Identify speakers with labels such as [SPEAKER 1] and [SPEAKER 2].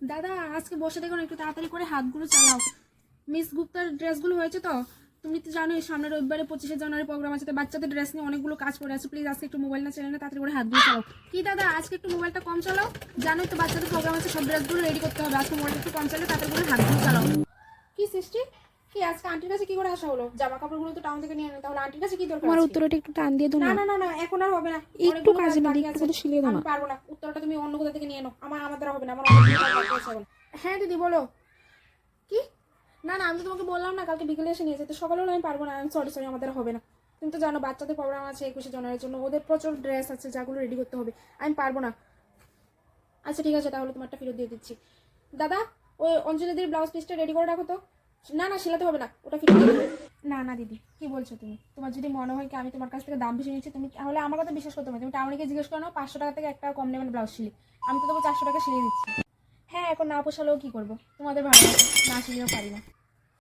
[SPEAKER 1] দাদা আজকে বসে দেখুন, একটু তাড়াতাড়ি করে হাতগুলো চালাও। মিস গুপ্তার ড্রেসগুলো হয়েছে তো? তুমি তো জানোই সামনে রবিবারে 25শে জানুয়ারি প্রোগ্রাম আছে, তো বাচ্চাদের ড্রেস নিয়ে অনেকগুলো কাজ পড়ে আছে। প্লিজ আজকে একটু মোবাইল না চালানো, তাড়াতাড়ি করে হাতগুলো চালাও। কি দাদা আজকে একটু মোবাইলটা কম চালাও, জানোই তো বাচ্চাদের প্রোগ্রাম আছে, সব ড্রেসগুলো রেডি করতে হবে। আজকে মোবাইলটা একটু কম চালাও, তাড়াতাড়ি করে হাতগুলো চালাও। কি সৃষ্টি, কি আজকে আন্টির কাছে কি করে আসা হলো? জামা কাপড়গুলো তো টাউন থেকে নিয়ে আনো, তাহলে আন্টির কাছে কি দরকার?
[SPEAKER 2] তোমার উত্তরটা একটু টান দিয়ে দাও
[SPEAKER 1] না
[SPEAKER 2] না।
[SPEAKER 1] না না না, এখন আর হবে না,
[SPEAKER 2] একটু
[SPEAKER 1] অনেকগুলো কাজ
[SPEAKER 2] কাজে লাগে,
[SPEAKER 1] বাকি
[SPEAKER 2] একটু
[SPEAKER 1] আছে।
[SPEAKER 2] করে শিলিয়ে দাও
[SPEAKER 1] আমি
[SPEAKER 2] না।
[SPEAKER 1] পারবো না, উত্তরটা তুমি অন্য কোথা থেকে নিয়ে নাও, আমার দ্বারা হবে না, আমার অনেক কাজ বাকি আছে এখন। হ্যাঁ দিদি বলো। কি? না না, আমি তো তোমাকে বললাম না কালকে বিকেলে এসে নিয়ে যেতে, সকালে হলে আমি পারবো না। সরি সরি, আমাদের হবে না। তুমি তো জানো বাচ্চাদের প্রোগ্রাম আছে 21শে জানুয়ারির জন্য, ওদের প্রচুর ড্রেস আছে যাগুলো রেডি করতে হবে, আমি পারবো না। আচ্ছা ঠিক আছে, তাহলে তোমারটা ফেরত দিয়ে দিচ্ছি। দাদা ওই অঞ্জলিদের ব্লাউজ পিসটা রেডি করে রাখো তো। না না, সেলাতে হবে না, ওটা ফিরে দিয়ে দেবো। না না দিদি, কি বলছো তুমি? তোমার যদি মনে হয় কি আমি তোমার কাছ থেকে দাম বেশি নিচ্ছি, তুমি তাহলে আমার কথা বিশ্বাস করতে হবে। তুমি টাউনে গিয়ে জিজ্ঞেস করো না, 500 টাকা থেকে একটা কম নেবেন ব্লাউজ সিলি, আমি তো তোমাকে 400 টাকা সিলিয়ে দিচ্ছি। হ্যাঁ এখন না পোষালেও কি করবো, তোমাদের ভালো, না সিলিয়েও পারি না।